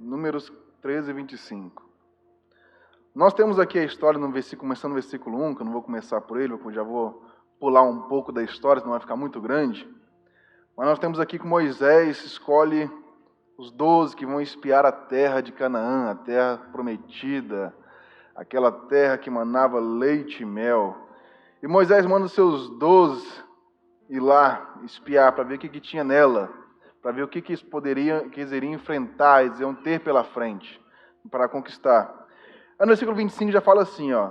Números 13, 25. Nós temos aqui a história no versículo, começando no versículo 1, que eu não vou começar por ele, eu já vou pular um pouco da história, senão vai ficar muito grande. Mas nós temos aqui que Moisés escolhe os 12 que vão espiar a terra de Canaã, a terra prometida, aquela terra que manava leite e mel. E Moisés manda os seus 12 ir lá espiar para ver o que tinha nela, para ver o que eles iriam enfrentar, eles iam ter pela frente, para conquistar. Aí no versículo 25 já fala assim, ó: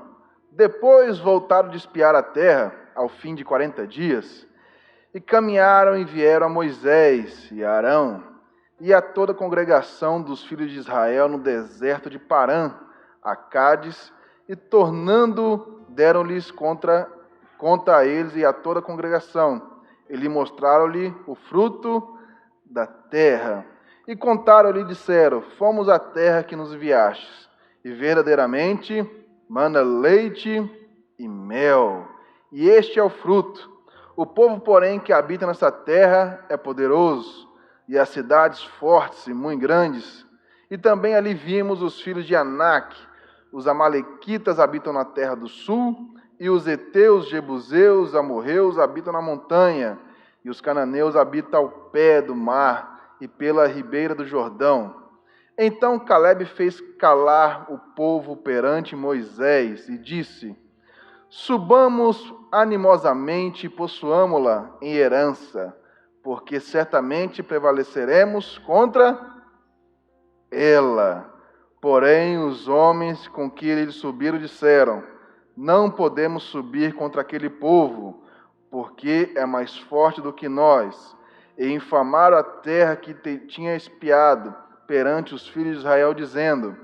depois voltaram de espiar a terra, ao fim de 40 dias, e caminharam e vieram a Moisés e a Arão, e a toda a congregação dos filhos de Israel no deserto de Parã, a Cádiz, e tornando, deram-lhes conta a eles e a toda a congregação. E lhe mostraram-lhe o fruto da terra. E contaram-lhe e disseram: fomos à terra que nos enviastes, e verdadeiramente mana leite e mel, e este é o fruto. O povo, porém, que habita nessa terra é poderoso, e as cidades fortes e muito grandes. E também ali vimos os filhos de Anak. Os amalequitas habitam na terra do sul, e os heteus, jebuseus, amorreus habitam na montanha, e os cananeus habitam ao pé do mar e pela ribeira do Jordão. Então Calebe fez calar o povo perante Moisés e disse: subamos animosamente e possuamo-la em herança, porque certamente prevaleceremos contra ela. Porém, os homens com que eles subiram disseram: não podemos subir contra aquele povo, porque é mais forte do que nós. E infamaram a terra que tinha espiado perante os filhos de Israel, dizendo: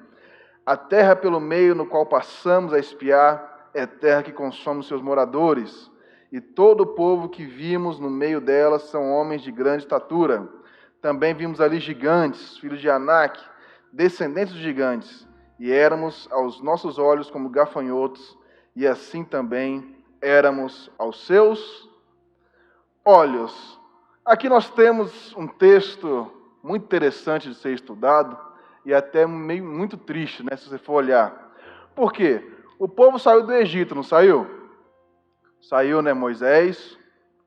a terra pelo meio no qual passamos a espiar é terra que consome seus moradores, e todo o povo que vimos no meio dela são homens de grande estatura. Também vimos ali gigantes, filhos de Anak, descendentes dos gigantes, e éramos aos nossos olhos como gafanhotos, e assim também éramos aos seus olhos. Aqui nós temos um texto muito interessante de ser estudado, e até meio muito triste, né, se você for olhar. Por quê? O povo saiu do Egito, não saiu? Saiu, né, Moisés,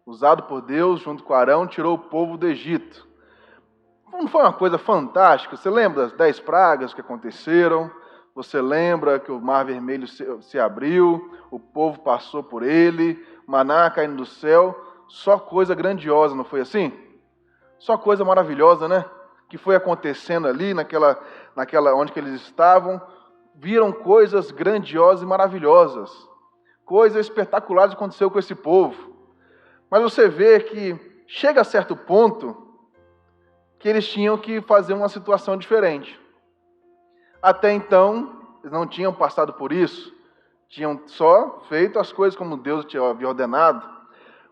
usado por Deus, junto com Arão, tirou o povo do Egito. Não foi uma coisa fantástica? Você lembra das 10 pragas que aconteceram? Você lembra que o Mar Vermelho se abriu, o povo passou por ele, maná caindo do céu? Só coisa grandiosa, não foi assim? Só coisa maravilhosa, né? Que foi acontecendo ali, naquela onde que eles estavam. Viram coisas grandiosas e maravilhosas. Coisas espetaculares aconteceu com esse povo. Mas você vê que chega a certo ponto que eles tinham que fazer uma situação diferente. Até então, eles não tinham passado por isso. Tinham só feito as coisas como Deus havia ordenado.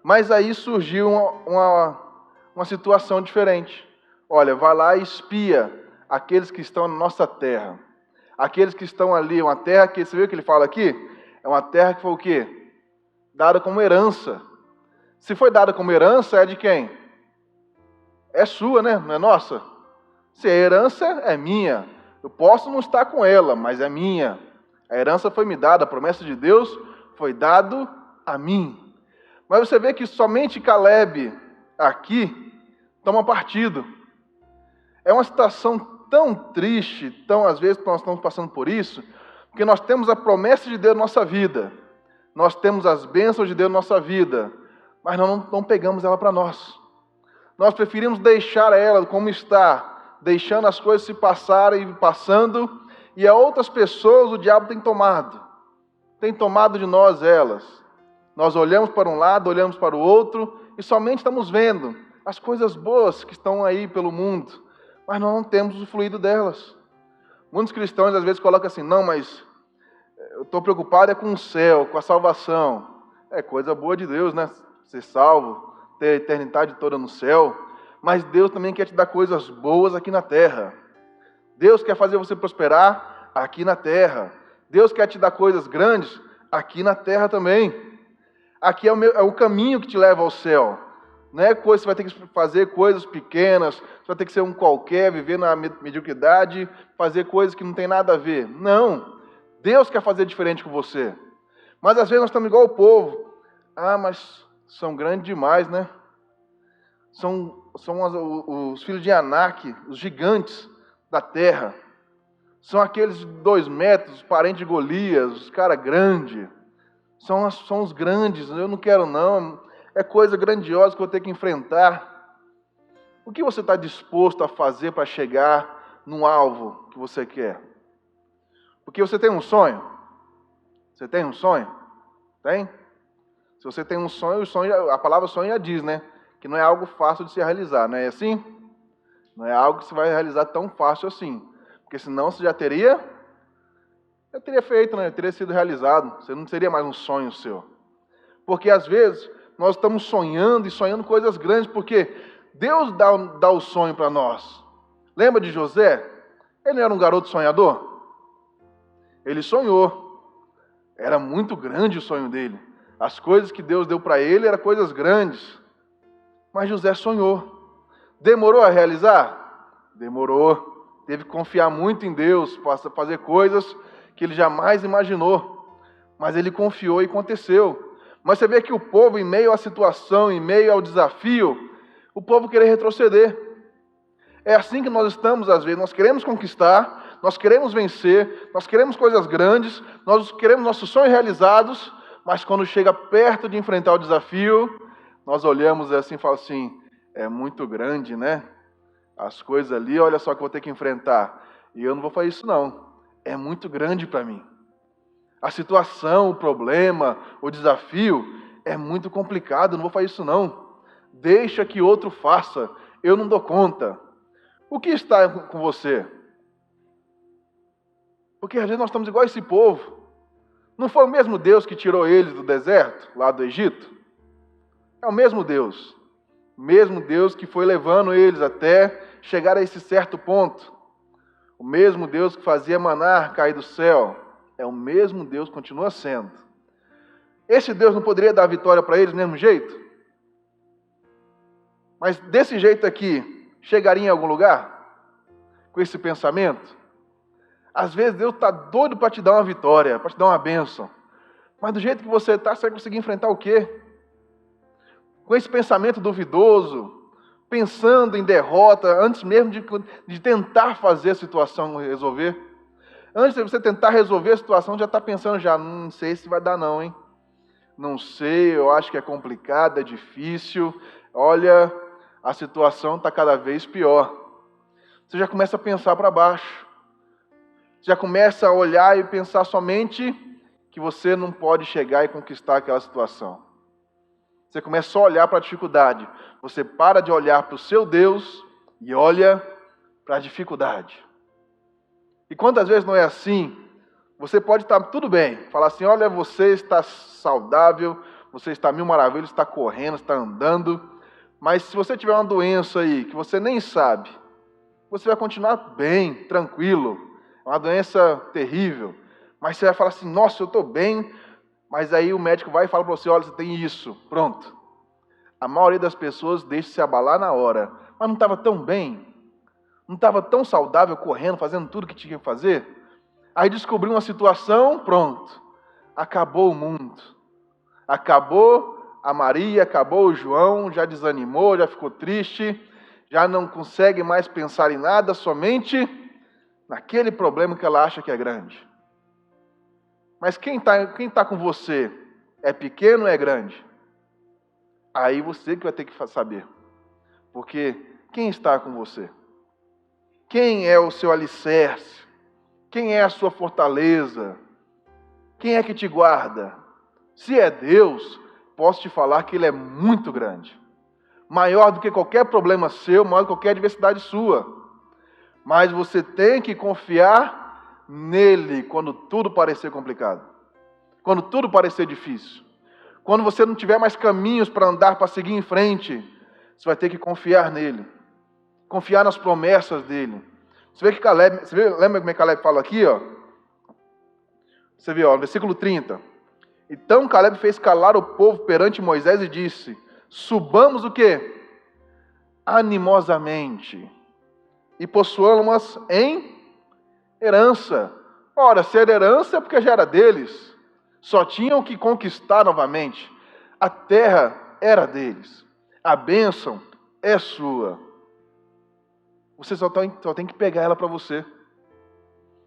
Mas aí surgiu uma situação diferente. Olha, vai lá e espia aqueles que estão na nossa terra. Aqueles que estão ali, uma terra que, você viu o que ele fala aqui? É uma terra que foi o quê? Dada como herança. Se foi dada como herança, é de quem? É sua, né? Não é nossa? Se a herança é minha, eu posso não estar com ela, mas é minha. A herança foi me dada, a promessa de Deus foi dado a mim. Mas você vê que somente Calebe aqui toma partido. É uma situação tão triste, às vezes nós estamos passando por isso, porque nós temos a promessa de Deus na nossa vida, nós temos as bênçãos de Deus na nossa vida, mas nós não pegamos ela para nós. Nós preferimos deixar ela como está, deixando as coisas se passarem e passando, e a outras pessoas o diabo tem tomado de nós elas. Nós olhamos para um lado, olhamos para o outro, e somente estamos vendo as coisas boas que estão aí pelo mundo, mas nós não temos o fluido delas. Muitos cristãos às vezes colocam assim: não, mas eu estou preocupado com o céu, com a salvação. É coisa boa de Deus, né? Ser salvo, ter a eternidade toda no céu, mas Deus também quer te dar coisas boas aqui na terra. Deus quer fazer você prosperar aqui na terra. Deus quer te dar coisas grandes aqui na terra também. Aqui é o caminho que te leva ao céu. Não é coisa, você vai ter que fazer coisas pequenas, você vai ter que ser um qualquer, viver na mediocridade, fazer coisas que não tem nada a ver. Não. Deus quer fazer diferente com você. Mas às vezes nós estamos igual o povo. Ah, mas são grandes demais, né? São os filhos de Anak, os gigantes da terra. São aqueles 2 metros, parentes de Golias, os caras grandes. São os grandes, eu não quero não. É coisa grandiosa que eu vou ter que enfrentar. O que você está disposto a fazer para chegar no alvo que você quer? Porque você tem um sonho? Você tem um sonho? Tem? Se você tem um sonho, a palavra sonho já diz, né? Que não é algo fácil de se realizar, não é assim? Não é algo que você vai realizar tão fácil assim. Porque senão você já teria feito, né? Já teria sido realizado. Você não seria mais um sonho seu. Porque às vezes nós estamos sonhando e sonhando coisas grandes, porque Deus dá o sonho para nós. Lembra de José? Ele não era um garoto sonhador? Ele sonhou. Era muito grande o sonho dele. As coisas que Deus deu para ele eram coisas grandes. Mas José sonhou. Demorou a realizar? Demorou. Teve que confiar muito em Deus para fazer coisas que ele jamais imaginou. Mas ele confiou e aconteceu. Mas você vê que o povo, em meio à situação, em meio ao desafio, o povo querer retroceder. É assim que nós estamos às vezes. Nós queremos conquistar, nós queremos vencer, nós queremos coisas grandes, nós queremos nossos sonhos realizados, mas quando chega perto de enfrentar o desafio, nós olhamos assim e falamos assim, é muito grande, né? As coisas ali, olha só que eu vou ter que enfrentar. E eu não vou fazer isso não. É muito grande para mim. A situação, o problema, o desafio é muito complicado, eu não vou fazer isso não. Deixa que outro faça, eu não dou conta. O que está com você? Porque às vezes nós estamos igual a esse povo. Não foi o mesmo Deus que tirou eles do deserto, lá do Egito? É o mesmo Deus. O mesmo Deus que foi levando eles até chegar a esse certo ponto. O mesmo Deus que fazia maná cair do céu. É o mesmo Deus, continua sendo. Esse Deus não poderia dar vitória para eles do mesmo jeito? Mas desse jeito aqui, chegaria em algum lugar? Com esse pensamento? Às vezes Deus está doido para te dar uma vitória, para te dar uma bênção. Mas do jeito que você está, você vai conseguir enfrentar o quê? Com esse pensamento duvidoso, pensando em derrota, antes mesmo de tentar fazer a situação resolver. Antes de você tentar resolver a situação, já está pensando já, não sei se vai dar não, hein? Não sei, eu acho que é complicado, é difícil. Olha, a situação está cada vez pior. Você já começa a pensar para baixo. Já começa a olhar e pensar somente que você não pode chegar e conquistar aquela situação. Você começa só a olhar para a dificuldade. Você para de olhar para o seu Deus e olha para a dificuldade. E quantas vezes não é assim? Você pode estar tudo bem, falar assim, olha, você está saudável, você está mil maravilhas, está correndo, está andando, mas se você tiver uma doença aí que você nem sabe, você vai continuar bem, tranquilo, é uma doença terrível, mas você vai falar assim, nossa, eu estou bem, mas aí o médico vai e fala para você, olha, você tem isso, pronto. A maioria das pessoas deixa se abalar na hora, mas não estava tão bem, não estava tão saudável, correndo, fazendo tudo que tinha que fazer. Aí descobriu uma situação, pronto. Acabou o mundo. Acabou a Maria, acabou o João, já desanimou, já ficou triste, já não consegue mais pensar em nada, somente naquele problema que ela acha que é grande. Mas quem tá com você é pequeno ou é grande? Aí você que vai ter que saber. Porque quem está com você? Quem é o seu alicerce? Quem é a sua fortaleza? Quem é que te guarda? Se é Deus, posso te falar que Ele é muito grande. Maior do que qualquer problema seu, maior do que qualquer adversidade sua. Mas você tem que confiar nele quando tudo parecer complicado. Quando tudo parecer difícil. Quando você não tiver mais caminhos para andar, para seguir em frente, você vai ter que confiar nele. Confiar nas promessas dele. Você vê que Caleb, lembra como é que Caleb fala aqui, ó? Você vê, ó, no versículo 30. Então Caleb fez calar o povo perante Moisés e disse, subamos o quê? Animosamente. E possuamos em herança. Ora, se era herança é porque já era deles. Só tinham que conquistar novamente. A terra era deles. A bênção é sua. Você só tem que pegar ela para você.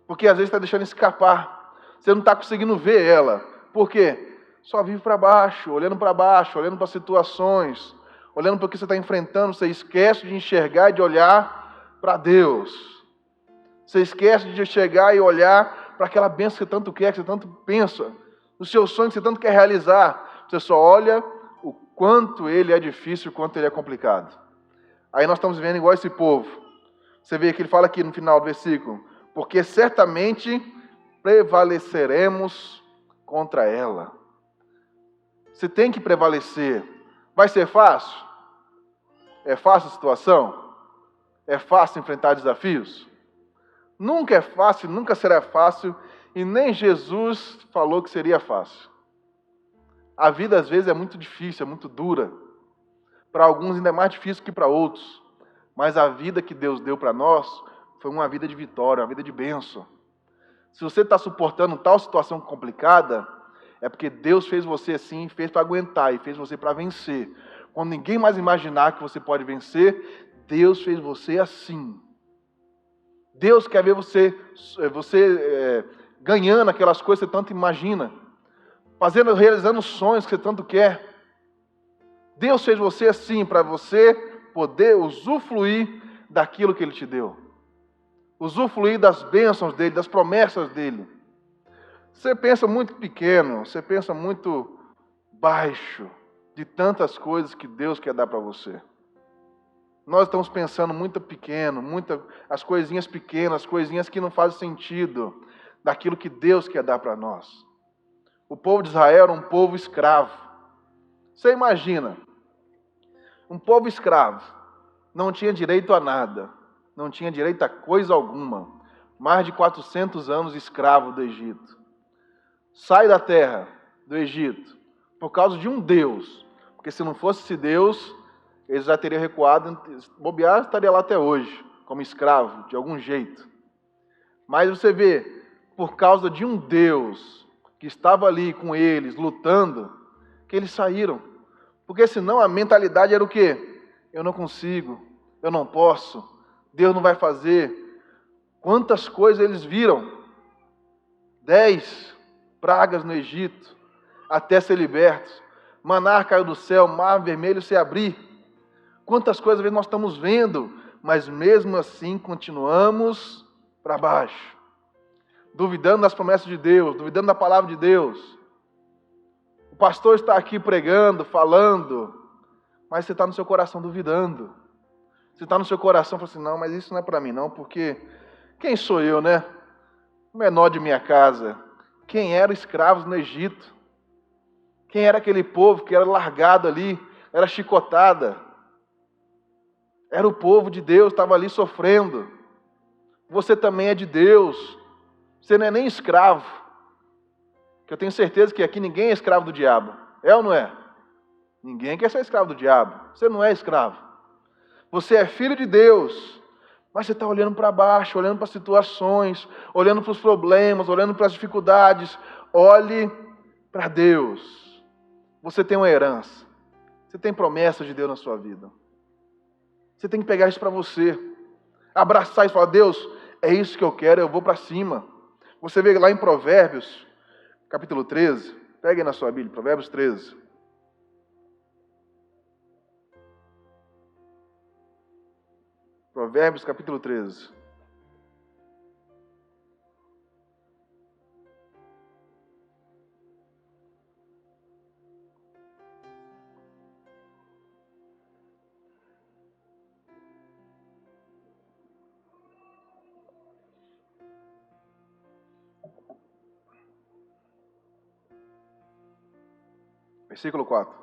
Porque às vezes está deixando escapar. Você não está conseguindo ver ela. Por quê? Só vive para baixo, olhando para situações, olhando para o que você está enfrentando. Você esquece de enxergar e de olhar para Deus. Você esquece de chegar e olhar para aquela bênção que você tanto quer, que você tanto pensa. O seu sonho que você tanto quer realizar. Você só olha o quanto ele é difícil, o quanto ele é complicado. Aí nós estamos vendo igual esse povo. Você vê que ele fala aqui no final do versículo: porque certamente prevaleceremos contra ela. Você tem que prevalecer. Vai ser fácil? É fácil a situação? É fácil enfrentar desafios? Nunca é fácil, nunca será fácil, e nem Jesus falou que seria fácil. A vida às vezes é muito difícil, é muito dura. Para alguns ainda é mais difícil que para outros. Mas a vida que Deus deu para nós foi uma vida de vitória, uma vida de bênção. Se você está suportando tal situação complicada, é porque Deus fez você assim, fez para aguentar e fez você para vencer. Quando ninguém mais imaginar que você pode vencer, Deus fez você assim. Deus quer ver você ganhando aquelas coisas que você tanto imagina, realizando sonhos que você tanto quer. Deus fez você assim para você poder usufruir daquilo que Ele te deu. Usufruir das bênçãos dEle, das promessas dEle. Você pensa muito pequeno, você pensa muito baixo de tantas coisas que Deus quer dar para você. Nós estamos pensando muito pequeno, as coisinhas pequenas, as coisinhas que não fazem sentido daquilo que Deus quer dar para nós. O povo de Israel era um povo escravo. Você imagina, um povo escravo, não tinha direito a nada, não tinha direito a coisa alguma. Mais de 400 anos escravo do Egito. Sai da terra do Egito por causa de um Deus. Porque se não fosse esse Deus, eles já teriam recuado, bobear estaria lá até hoje, como escravo, de algum jeito. Mas você vê, por causa de um Deus que estava ali com eles, lutando, que eles saíram. Porque senão a mentalidade era o quê? Eu não consigo, eu não posso, Deus não vai fazer. Quantas coisas eles viram? 10 pragas no Egito, até ser libertos. Maná caiu do céu, mar vermelho se abrir. Quantas coisas nós estamos vendo, mas mesmo assim continuamos para baixo. Duvidando das promessas de Deus, duvidando da palavra de Deus. O pastor está aqui pregando, falando, mas você está no seu coração duvidando. Você está no seu coração falando assim, não, mas isso não é para mim não, porque quem sou eu, né? O menor de minha casa. Quem era escravos no Egito? Quem era aquele povo que era largado ali, era chicotada? Era o povo de Deus, estava ali sofrendo. Você também é de Deus. Você não é nem escravo. Que eu tenho certeza que aqui ninguém é escravo do diabo. É ou não é? Ninguém quer ser escravo do diabo. Você não é escravo. Você é filho de Deus. Mas você está olhando para baixo, olhando para as situações, olhando para os problemas, olhando para as dificuldades. Olhe para Deus. Você tem uma herança. Você tem promessas de Deus na sua vida. Você tem que pegar isso para você. Abraçar e falar, Deus, é isso que eu quero, eu vou para cima. Você vê lá em Provérbios, capítulo 13. Pegue na sua Bíblia, Provérbios 13. Provérbios, capítulo 13. Versículo 4.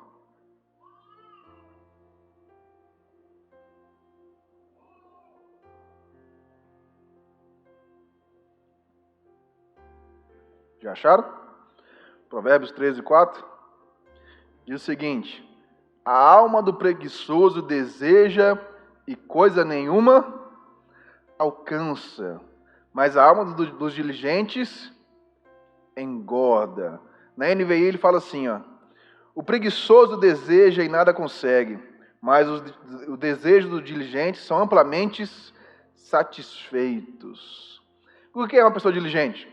Já acharam? Provérbios 13, 4. Diz o seguinte: A alma do preguiçoso deseja e coisa nenhuma alcança, mas a alma dos diligentes engorda. Na NVI ele fala assim, ó: o preguiçoso deseja e nada consegue, mas o desejo dos diligentes são amplamente satisfeitos. O que é uma pessoa diligente?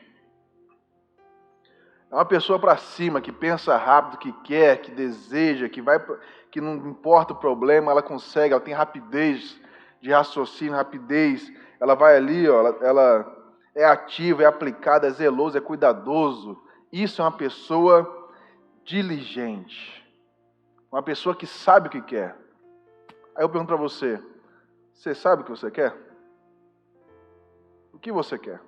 É uma pessoa para cima, que pensa rápido, que quer, que deseja, que não importa o problema, ela consegue, ela tem rapidez de raciocínio, rapidez. Ela vai ali, ó, ela é ativa, é aplicada, é zeloso, é cuidadoso. Isso é uma pessoa diligente. Uma pessoa que sabe o que quer. Aí eu pergunto para você: você sabe o que você quer? O que você quer?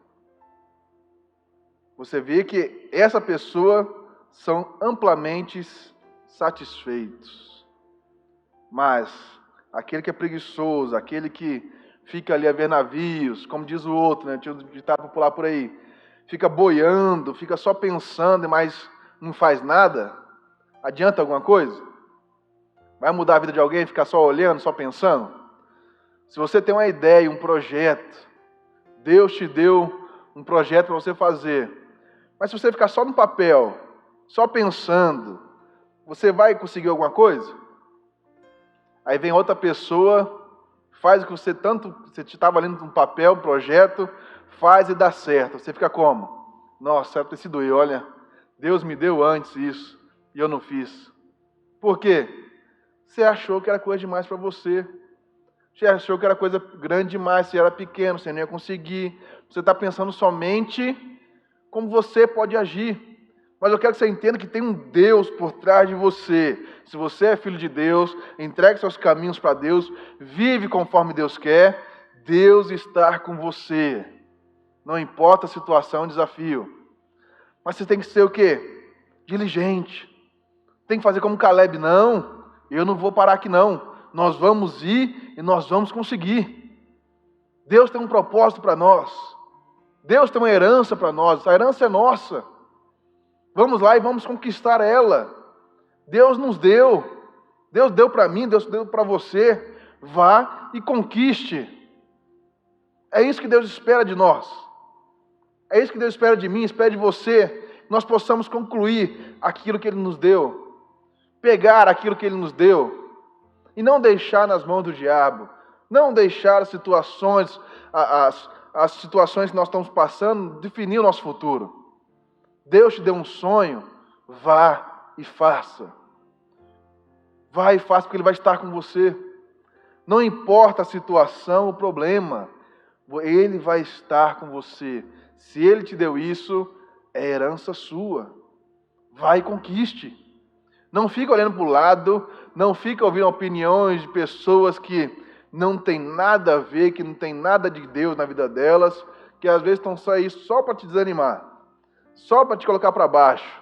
Você vê que essa pessoa são amplamente satisfeitos. Mas aquele que é preguiçoso, aquele que fica ali a ver navios, como diz o outro, né? Tinha um ditado popular por aí, fica boiando, fica só pensando, mas não faz nada, adianta alguma coisa? Vai mudar a vida de alguém ficar só olhando, só pensando? Se você tem uma ideia, um projeto, Deus te deu um projeto para você fazer, mas se você ficar só no papel, só pensando, você vai conseguir alguma coisa? Aí vem outra pessoa, faz o que você estava lendo no papel, um projeto, faz e dá certo. Você fica como? Nossa, era ter sido eu, olha, Deus me deu antes isso, e eu não fiz. Por quê? Você achou que era coisa demais para você. Você achou que era coisa grande demais, você era pequeno, você não ia conseguir. Você está pensando somente como você pode agir. Mas eu quero que você entenda que tem um Deus por trás de você. Se você é filho de Deus, entregue seus caminhos para Deus, vive conforme Deus quer, Deus está com você. Não importa a situação, o desafio. Mas você tem que ser o quê? Diligente. Tem que fazer como Caleb, não, eu não vou parar aqui não. Nós vamos ir e nós vamos conseguir. Deus tem um propósito para nós. Deus tem uma herança para nós. Essa herança é nossa. Vamos lá e vamos conquistar ela. Deus nos deu. Deus deu para mim, Deus deu para você. Vá e conquiste. É isso que Deus espera de nós. É isso que Deus espera de mim, espera de você. Nós possamos concluir aquilo que Ele nos deu. Pegar aquilo que Ele nos deu. E não deixar nas mãos do diabo. Não deixar as situações, as situações que nós estamos passando, definir o nosso futuro. Deus te deu um sonho, vá e faça. Vá e faça, porque Ele vai estar com você. Não importa a situação, o problema, Ele vai estar com você. Se Ele te deu isso, é herança sua. Vai e conquiste. Não fica olhando para o lado, não fica ouvindo opiniões de pessoas que não tem nada a ver, que não tem nada de Deus na vida delas, que às vezes estão só aí só para te desanimar. Só para te colocar para baixo,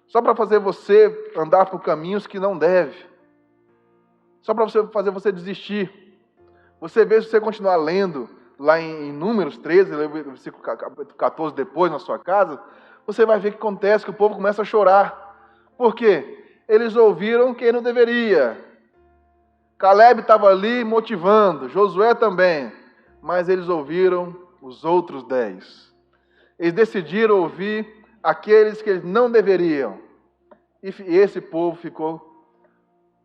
só para fazer você andar por caminhos que não deve, só para fazer você desistir. Você vê, se você continuar lendo lá em Números 13, versículo 14 depois na sua casa, você vai ver o que acontece, que o povo começa a chorar. Por quê? Eles ouviram quem não deveria. Caleb estava ali motivando, Josué também, mas eles ouviram os outros 10. Eles decidiram ouvir aqueles que eles não deveriam. E esse povo ficou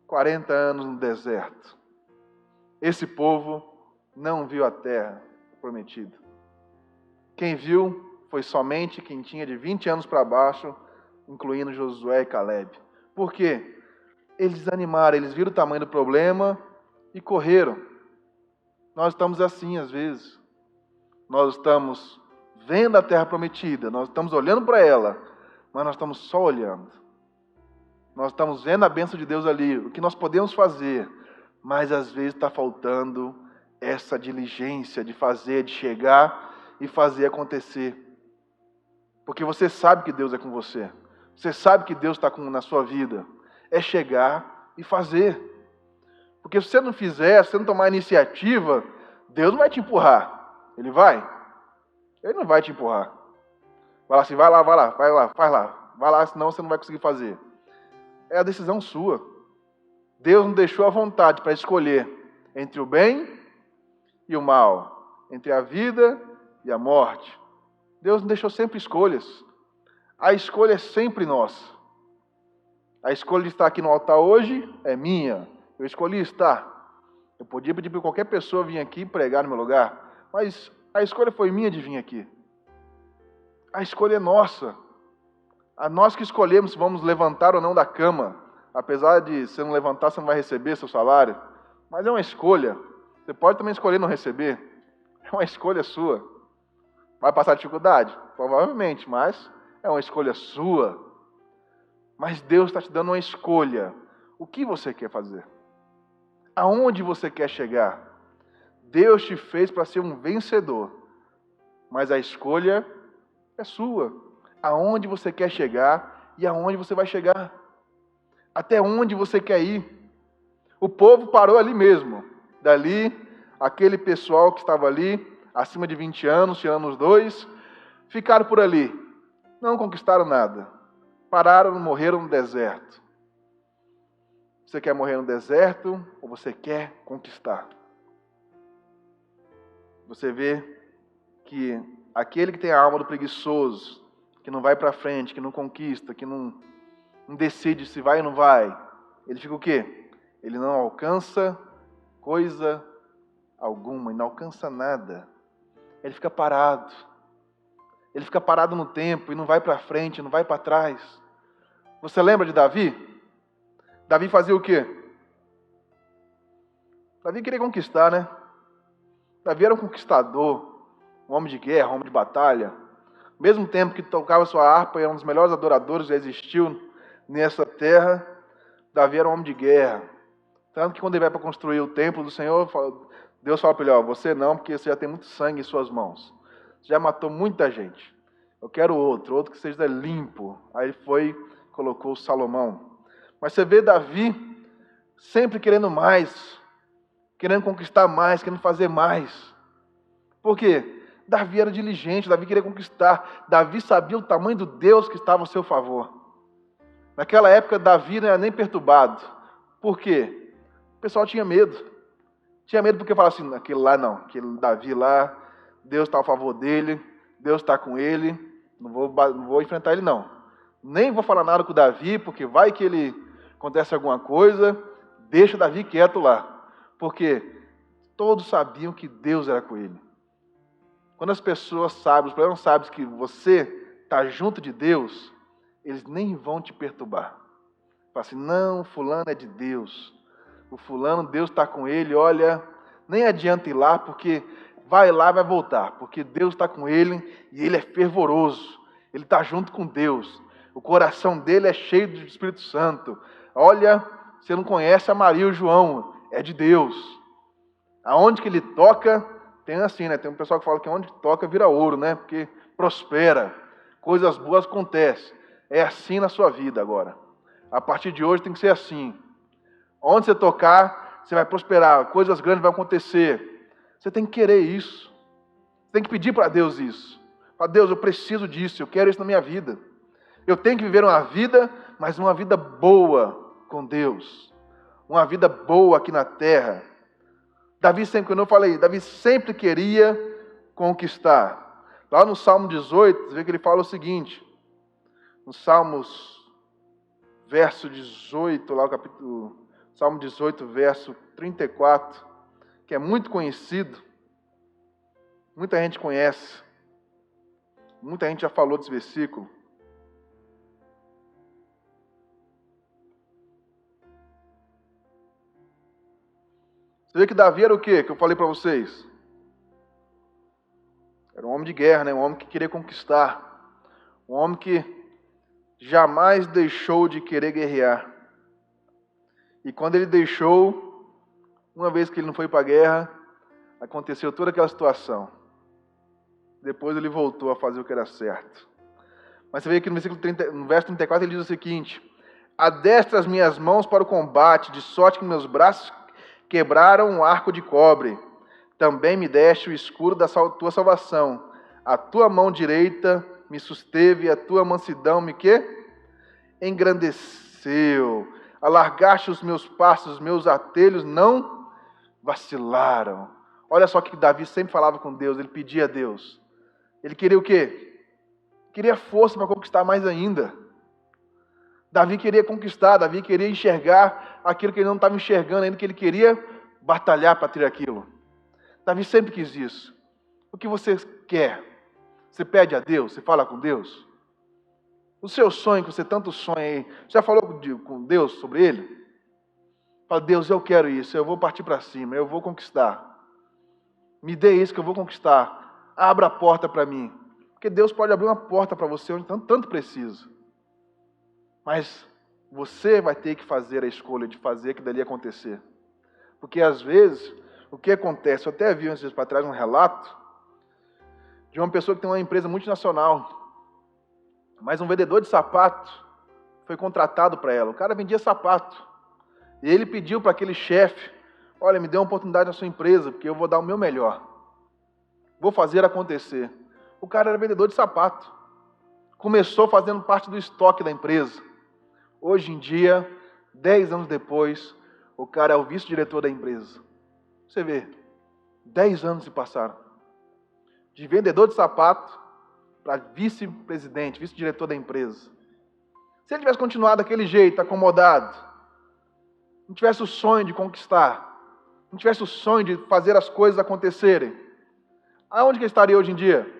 40 anos no deserto. Esse povo não viu a terra prometida. Quem viu foi somente quem tinha de 20 anos para baixo, incluindo Josué e Caleb. Por quê? Eles desanimaram, eles viram o tamanho do problema e correram. Nós estamos assim às vezes. Nós estamos vendo a terra prometida, nós estamos olhando para ela, mas nós estamos só olhando. Nós estamos vendo a bênção de Deus ali, o que nós podemos fazer, mas às vezes está faltando essa diligência de fazer, de chegar e fazer acontecer. Porque você sabe que Deus é com você, você sabe que Deus está na sua vida, é chegar e fazer. Porque se você não fizer, se você não tomar iniciativa, Deus não vai te empurrar, Ele vai? Ele não vai te empurrar. Vai lá assim, vai lá, faz lá. Vai lá, senão você não vai conseguir fazer. É a decisão sua. Deus nos deixou à vontade para escolher entre o bem e o mal, entre a vida e a morte. Deus nos deixou sempre escolhas. A escolha é sempre nossa. A escolha de estar aqui no altar hoje é minha. Eu escolhi estar. Eu podia pedir para qualquer pessoa vir aqui pregar no meu lugar, mas a escolha foi minha de vir aqui. A escolha é nossa. A nós que escolhemos se vamos levantar ou não da cama. Apesar de você não levantar, você não vai receber seu salário. Mas é uma escolha. Você pode também escolher não receber. É uma escolha sua. Vai passar dificuldade? Provavelmente, mas é uma escolha sua. Mas Deus está te dando uma escolha. O que você quer fazer? Aonde você quer chegar? Deus te fez para ser um vencedor. Mas a escolha é sua. Aonde você quer chegar e aonde você vai chegar? Até onde você quer ir? O povo parou ali mesmo. Dali, aquele pessoal que estava ali, acima de 20 anos, tirando os dois, ficaram por ali. Não conquistaram nada. Pararam, morreram no deserto. Você quer morrer no deserto ou você quer conquistar? Você vê que aquele que tem a alma do preguiçoso, que não vai para frente, que não conquista, que não decide se vai ou não vai, ele fica o quê? Ele não alcança coisa alguma, ele não alcança nada. Ele fica parado. Ele fica parado no tempo e não vai para frente, não vai para trás. Você lembra de Davi? Davi fazia o quê? Davi queria conquistar, né? Davi era um conquistador, um homem de guerra, um homem de batalha. Ao mesmo tempo que tocava sua harpa, era um dos melhores adoradores que já existiu nessa terra. Davi era um homem de guerra. Tanto que quando ele vai para construir o templo do Senhor, Deus fala para ele, você não, porque você já tem muito sangue em suas mãos. Você já matou muita gente. Eu quero outro que seja limpo. Aí ele foi, colocou Salomão. Mas você vê Davi sempre querendo mais, querendo conquistar mais, querendo fazer mais. Por quê? Davi era diligente, Davi queria conquistar. Davi sabia o tamanho do Deus que estava ao seu favor. Naquela época, Davi não era nem perturbado. Por quê? O pessoal tinha medo. Tinha medo porque falava assim, aquele lá não, aquele Davi lá, Deus está a favor dele, Deus está com ele, não vou enfrentar ele não. Nem vou falar nada com o Davi, porque vai que ele acontece alguma coisa, deixa Davi quieto lá. Porque todos sabiam que Deus era com ele. Quando as pessoas sabem, os problemas sabem que você está junto de Deus, eles nem vão te perturbar. Fala assim, não, fulano é de Deus. O fulano, Deus está com ele, olha, nem adianta ir lá, porque vai lá e vai voltar. Porque Deus está com ele e ele é fervoroso. Ele está junto com Deus. O coração dele é cheio do Espírito Santo. Olha, você não conhece a Maria e o João, é de Deus. Aonde que ele toca, tem assim, né? Tem um pessoal que fala que onde toca vira ouro, né? Porque prospera, coisas boas acontecem. É assim na sua vida agora. A partir de hoje tem que ser assim. Onde você tocar, você vai prosperar, coisas grandes vão acontecer. Você tem que querer isso. Você tem que pedir para Deus isso. Para Deus, eu preciso disso, eu quero isso na minha vida. Eu tenho que viver uma vida, mas uma vida boa com Deus. Uma vida boa aqui na terra. Davi sempre, como eu falei, Davi sempre queria conquistar. Lá no Salmo 18, você vê que ele fala o seguinte. No Salmos, verso 18, lá o capítulo, Salmo 18, verso 34, que é muito conhecido. Muita gente conhece. Muita gente já falou desse versículo. Você vê que Davi era o quê? Que eu falei para vocês. Era um homem de guerra, né? Um homem que queria conquistar. Um homem que jamais deixou de querer guerrear. E quando ele deixou, uma vez que ele não foi para a guerra, aconteceu toda aquela situação. Depois ele voltou a fazer o que era certo. Mas você vê que no verso 34 ele diz o seguinte: adestra as minhas mãos para o combate, de sorte que meus braços quebraram um arco de cobre. Também me deste o escudo da tua salvação. A tua mão direita me susteve, a tua mansidão me quê? Engrandeceu. Alargaste os meus passos, os meus atelhos não vacilaram. Olha só o que Davi sempre falava com Deus, ele pedia a Deus. Ele queria o quê? Queria força para conquistar mais ainda. Davi queria conquistar, Davi queria enxergar aquilo que ele não estava enxergando ainda, que ele queria batalhar para ter aquilo. Davi sempre quis isso. O que você quer? Você pede a Deus? Você fala com Deus? O seu sonho, que você tanto sonha aí, já falou com Deus sobre ele? Fala, Deus, eu quero isso, eu vou partir para cima, eu vou conquistar. Me dê isso que eu vou conquistar. Abra a porta para mim. Porque Deus pode abrir uma porta para você onde tanto precisa. Mas você vai ter que fazer a escolha de fazer aquilo dali acontecer. Porque às vezes, o que acontece, eu até vi uns dias para trás um relato de uma pessoa que tem uma empresa multinacional, mas um vendedor de sapato foi contratado para ela. O cara vendia sapato. E ele pediu para aquele chefe, olha, me dê uma oportunidade na sua empresa, porque eu vou dar o meu melhor. Vou fazer acontecer. O cara era vendedor de sapato. Começou fazendo parte do estoque da empresa. Hoje em dia, 10 anos depois, o cara é o vice-diretor da empresa. Você vê, 10 anos se passaram. De vendedor de sapato para vice-presidente, vice-diretor da empresa. Se ele tivesse continuado daquele jeito, acomodado, não tivesse o sonho de conquistar, não tivesse o sonho de fazer as coisas acontecerem, aonde que ele estaria hoje em dia?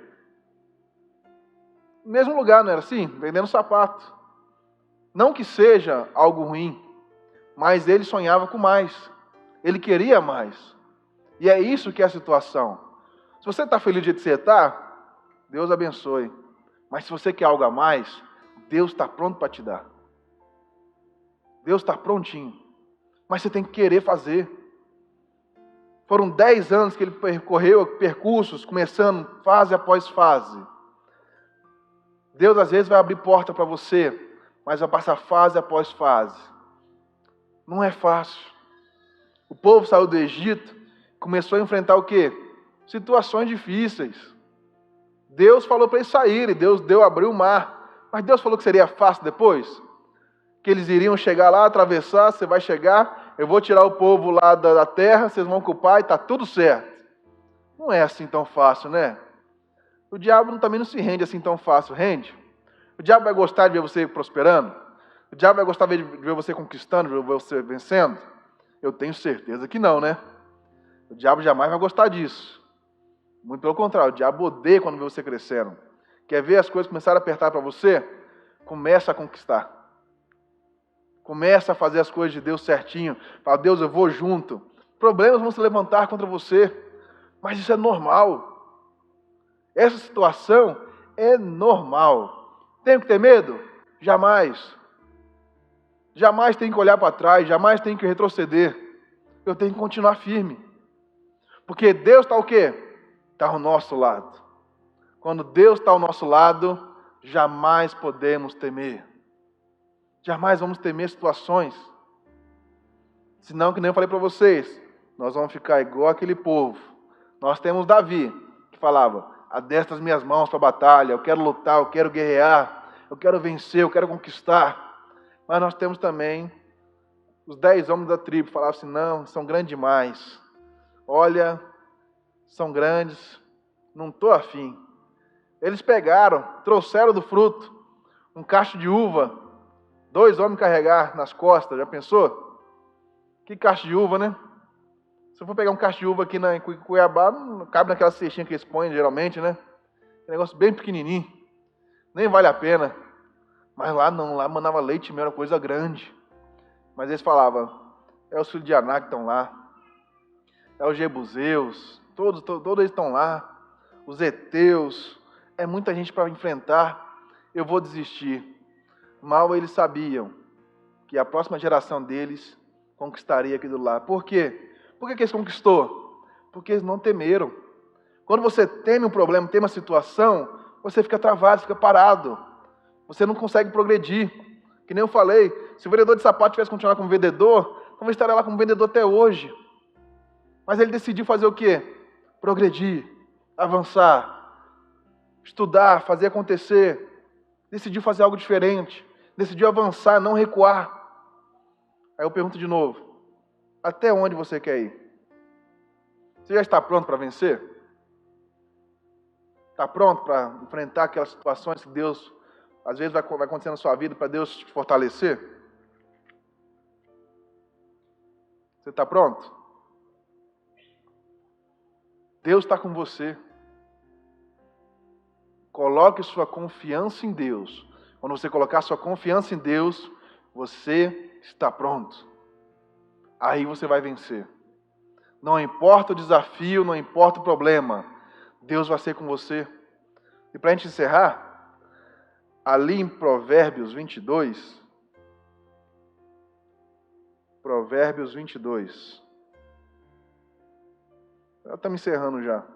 No mesmo lugar, não era assim? Vendendo sapato. Não que seja algo ruim, mas ele sonhava com mais. Ele queria mais. E é isso que é a situação. Se você está feliz do jeito que você está, Deus abençoe. Mas se você quer algo a mais, Deus está pronto para te dar. Deus está prontinho. Mas você tem que querer fazer. Foram 10 anos que ele percorreu percursos, começando fase após fase. Deus às vezes vai abrir porta para você, mas vai passar fase após fase. Não é fácil. O povo saiu do Egito, começou a enfrentar o quê? Situações difíceis. Deus falou para eles saírem, Deus abriu o mar. Mas Deus falou que seria fácil depois? Que eles iriam chegar lá, atravessar, você vai chegar, eu vou tirar o povo lá da terra, vocês vão ocupar e está tudo certo. Não é assim tão fácil, né? O diabo também não se rende assim tão fácil, rende? O diabo vai gostar de ver você prosperando? O diabo vai gostar de ver você conquistando, de ver você vencendo? Eu tenho certeza que não, né? O diabo jamais vai gostar disso. Muito pelo contrário, o diabo odeia quando vê você crescendo. Quer ver as coisas começarem a apertar para você? Começa a conquistar. Começa a fazer as coisas de Deus certinho. Fala, Deus, eu vou junto. Problemas vão se levantar contra você, mas isso é normal. Essa situação é normal. Tenho que ter medo? Jamais. Jamais tenho que olhar para trás, jamais tenho que retroceder. Eu tenho que continuar firme. Porque Deus está o quê? Está ao nosso lado. Quando Deus está ao nosso lado, jamais podemos temer. Jamais vamos temer situações. Senão, que nem eu falei para vocês, nós vamos ficar igual aquele povo. Nós temos Davi, que falava, adestra as minhas mãos para a batalha, eu quero lutar, eu quero guerrear, eu quero vencer, eu quero conquistar. Mas nós temos também os 10 homens da tribo, que falavam assim, não, são grandes demais. Olha, são grandes, não estou afim. Eles pegaram, trouxeram do fruto, um cacho de uva, 2 homens carregar nas costas, já pensou? Que cacho de uva, né? Se eu for pegar um cacho de uva aqui em Cuiabá, não cabe naquela cestinha que eles põem geralmente, né? Um negócio bem pequenininho, nem vale a pena. Mas lá não, lá mandava leite e mel, era coisa grande. Mas eles falavam, é os filhos de Aná que estão lá, é os Jebuseus, todos eles estão lá, os Heteus, é muita gente para enfrentar, eu vou desistir. Mal eles sabiam que a próxima geração deles conquistaria aquilo lá. Por quê? Por que eles conquistou? Porque eles não temeram. Quando você teme um problema, teme uma situação, você fica travado, fica parado. Você não consegue progredir. Que nem eu falei, se o vendedor de sapato tivesse continuado como vendedor, talvez estaria lá como vendedor até hoje. Mas ele decidiu fazer o quê? Progredir, avançar, estudar, fazer acontecer. Decidiu fazer algo diferente. Decidiu avançar, não recuar. Aí eu pergunto de novo, até onde você quer ir? Você já está pronto para vencer? Está pronto para enfrentar aquelas situações que Deus, às vezes, vai acontecer na sua vida para Deus te fortalecer? Você está pronto? Deus está com você. Coloque sua confiança em Deus. Quando você colocar sua confiança em Deus, você está pronto. Aí você vai vencer. Não importa o desafio, não importa o problema, Deus vai ser com você. E para a gente encerrar, ali em Provérbios 22, ela está me encerrando já.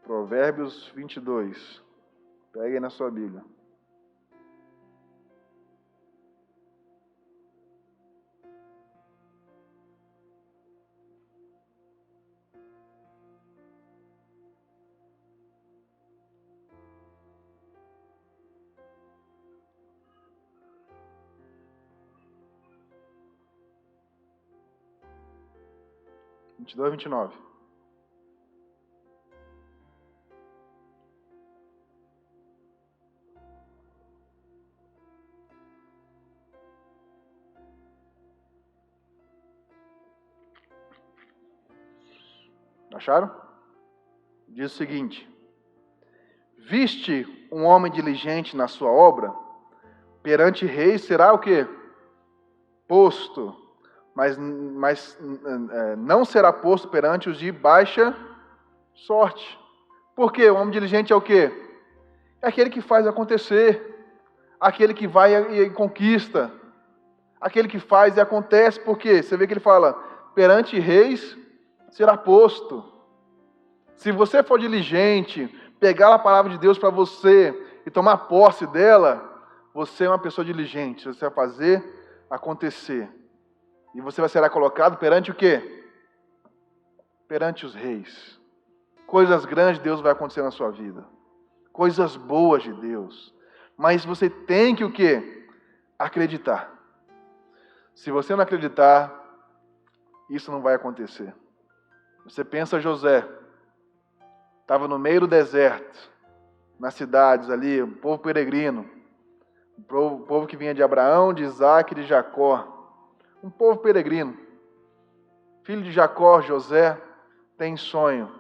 Provérbios 22. Pegue aí na sua Bíblia. Vinte e dois, 29. Acharam? Diz o seguinte: viste um homem diligente na sua obra, perante reis será o quê? Posto, mas não será posto perante os de baixa sorte. Por quê? O homem diligente é o quê? É aquele que faz acontecer, aquele que vai e conquista, aquele que faz e acontece. Por quê? Você vê que ele fala, perante reis será posto. Se você for diligente, pegar a palavra de Deus para você e tomar posse dela, você é uma pessoa diligente, você vai fazer acontecer. E você será colocado perante o quê? Perante os reis. Coisas grandes Deus vai acontecer na sua vida. Coisas boas de Deus. Mas você tem que o quê? Acreditar. Se você não acreditar, isso não vai acontecer. Você pensa José, estava no meio do deserto, nas cidades ali, um povo peregrino, um povo que vinha de Abraão, de Isaac e de Jacó. Um povo peregrino. Filho de Jacó, José, tem sonho.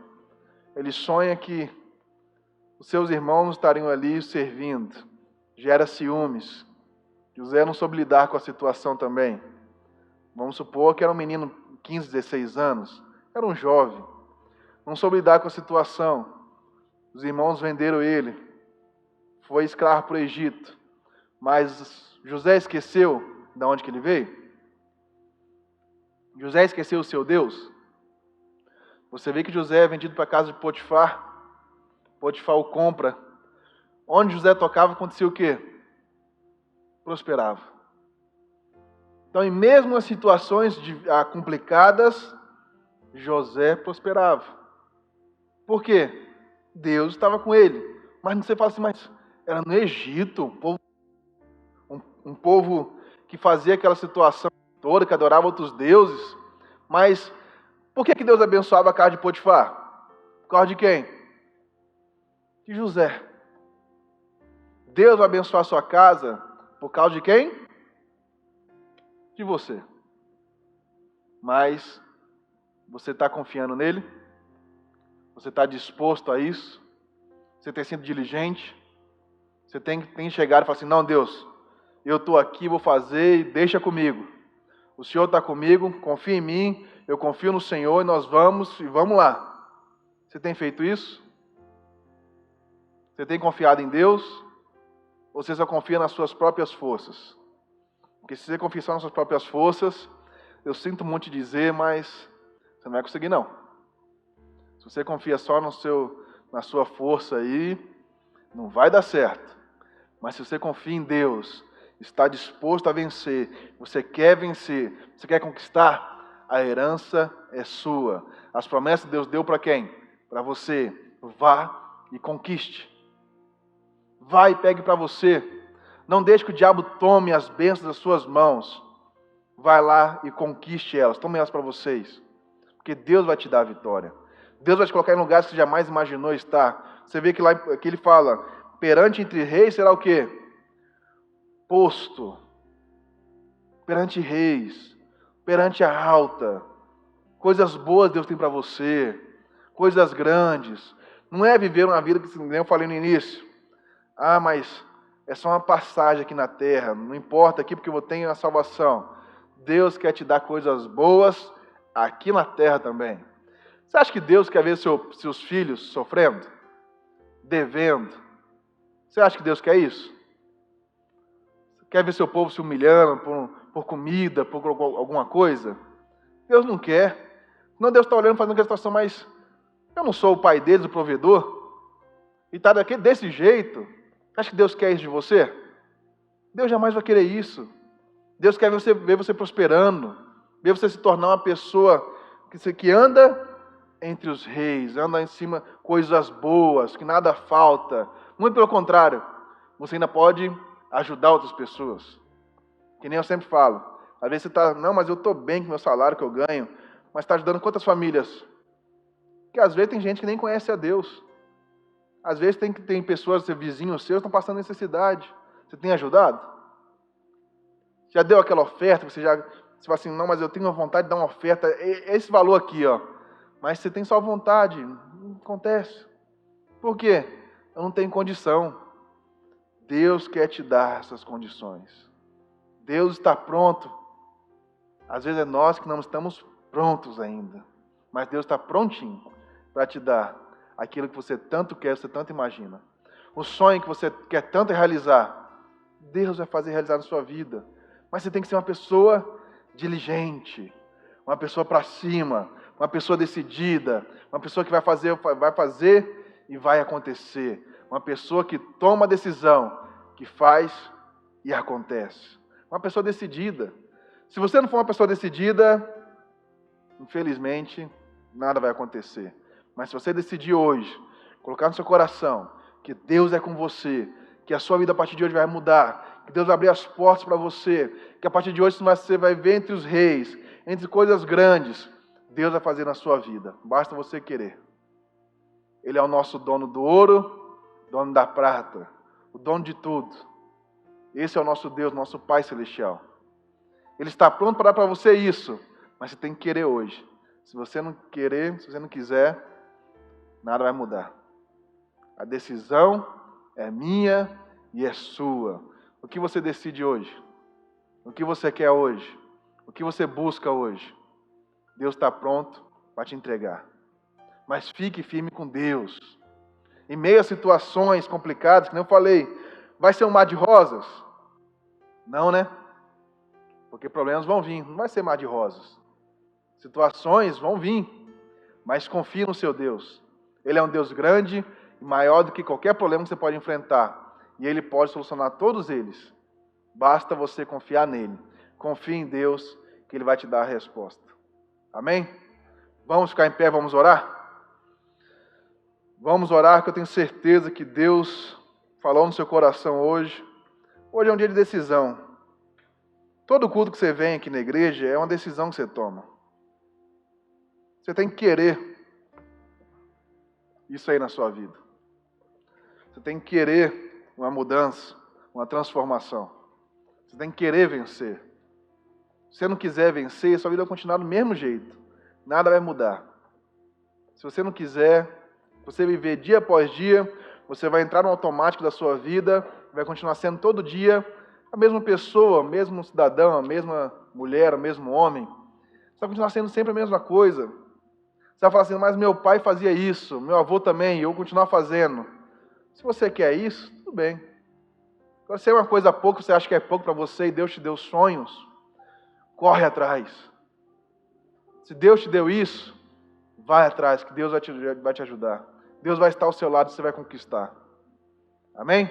Ele sonha que os seus irmãos estariam ali servindo. Gera ciúmes. José não soube lidar com a situação também. Vamos supor que era um menino de 15, 16 anos. Era um jovem. Não soube lidar com a situação. Os irmãos venderam ele. Foi escravo para o Egito. Mas José esqueceu de onde que ele veio? José esqueceu o seu Deus? Você vê que José é vendido para a casa de Potifar. Potifar o compra. Onde José tocava, acontecia o quê? Prosperava. Então, em mesmo as situações complicadas, José prosperava. Por quê? Deus estava com ele. Mas você fala assim, mas era no Egito, um povo que fazia aquela situação toda, que adorava outros deuses. Mas por que Deus abençoava a casa de Potifar? Por causa de quem? De José. Deus vai abençoar a sua casa por causa de quem? De você. Mas você está confiando nele? Você está disposto a isso? Você tem sido diligente? Você tem chegado e falar assim, não, Deus, eu estou aqui, vou fazer e deixa comigo. O Senhor está comigo, confia em mim, eu confio no Senhor e nós vamos lá. Você tem feito isso? Você tem confiado em Deus? Ou você só confia nas suas próprias forças? Porque se você confia só nas suas próprias forças, eu sinto muito te dizer, mas você não vai conseguir não. Se você confia só na sua força aí, não vai dar certo. Mas se você confia em Deus, está disposto a vencer, você quer conquistar, a herança é sua. As promessas que Deus deu para quem? Para você. Vá e conquiste. Vá e pegue para você. Não deixe que o diabo tome as bênçãos das suas mãos. Vai lá e conquiste elas. Tome elas para vocês. Porque Deus vai te dar a vitória. Deus vai te colocar em lugares que você jamais imaginou estar. Você vê que lá que ele fala, perante entre reis será o quê? Posto. Perante reis. Perante a alta. Coisas boas Deus tem para você. Coisas grandes. Não é viver uma vida que nem eu falei no início. Ah, mas é só uma passagem aqui na terra. Não importa aqui porque eu tenho a salvação. Deus quer te dar coisas boas aqui na terra também. Você acha que Deus quer ver seus filhos sofrendo? Devendo? Você acha que Deus quer isso? Quer ver seu povo se humilhando por comida, por alguma coisa? Deus não quer. Não, Deus está olhando fazendo aquela situação, mas eu não sou o pai deles, o provedor. E está desse jeito. Acha que Deus quer isso de você? Deus jamais vai querer isso. Deus quer ver você prosperando, ver você se tornar uma pessoa que anda entre os reis, anda em cima coisas boas, que nada falta. Muito pelo contrário, você ainda pode ajudar outras pessoas. Que nem eu sempre falo. Às vezes você está, não, mas eu estou bem com o meu salário que eu ganho, mas está ajudando quantas famílias? Porque às vezes tem gente que nem conhece a Deus. Às vezes tem pessoas, vizinhos seus, que estão passando necessidade. Você tem ajudado? Já deu aquela oferta, você fala assim, não, mas eu tenho vontade de dar uma oferta, esse valor aqui, ó. Mas você tem só vontade, não acontece. Por quê? Eu não tenho condição. Deus quer te dar essas condições. Deus está pronto. Às vezes é nós que não estamos prontos ainda. Mas Deus está prontinho para te dar aquilo que você tanto quer, você tanto imagina. O sonho que você quer tanto realizar, Deus vai fazer realizar na sua vida. Mas você tem que ser uma pessoa diligente, uma pessoa para cima, uma pessoa decidida, uma pessoa que vai fazer e vai acontecer. Uma pessoa que toma a decisão, que faz e acontece. Uma pessoa decidida. Se você não for uma pessoa decidida, infelizmente, nada vai acontecer. Mas se você decidir hoje, colocar no seu coração que Deus é com você, que a sua vida a partir de hoje vai mudar, que Deus vai abrir as portas para você, que a partir de hoje você vai ver entre os reis, entre coisas grandes, Deus vai fazer na sua vida. Basta você querer. Ele é o nosso dono do ouro, dono da prata, o dono de tudo. Esse é o nosso Deus, nosso Pai Celestial. Ele está pronto para dar para você isso, mas você tem que querer hoje. Se você não querer, se você não quiser, nada vai mudar. A decisão é minha e é sua. O que você decide hoje? O que você quer hoje? O que você busca hoje? Deus está pronto para te entregar. Mas fique firme com Deus. Em meio a situações complicadas, que nem eu falei, vai ser um mar de rosas? Não, né? Porque problemas vão vir, não vai ser mar de rosas. Situações vão vir, mas confie no seu Deus. Ele é um Deus grande e maior do que qualquer problema que você pode enfrentar. E Ele pode solucionar todos eles. Basta você confiar nele. Confie em Deus, que Ele vai te dar a resposta. Amém? Vamos ficar em pé, vamos orar? Vamos orar, que eu tenho certeza que Deus falou no seu coração hoje. Hoje é um dia de decisão. Todo culto que você vem aqui na igreja é uma decisão que você toma. Você tem que querer isso aí na sua vida. Você tem que querer uma mudança, uma transformação. Você tem que querer vencer. Se você não quiser vencer, sua vida vai continuar do mesmo jeito. Nada vai mudar. Se você não quiser, você viver dia após dia, você vai entrar no automático da sua vida, vai continuar sendo todo dia a mesma pessoa, o mesmo cidadão, a mesma mulher, o mesmo homem. Você vai continuar sendo sempre a mesma coisa. Você vai falar assim, mas meu pai fazia isso, meu avô também, eu vou continuar fazendo. Se você quer isso, tudo bem. Agora, se é uma coisa pouco, você acha que é pouco para você e Deus te deu sonhos, corre atrás. Se Deus te deu isso, vai atrás, que Deus vai te ajudar. Deus vai estar ao seu lado e você vai conquistar. Amém?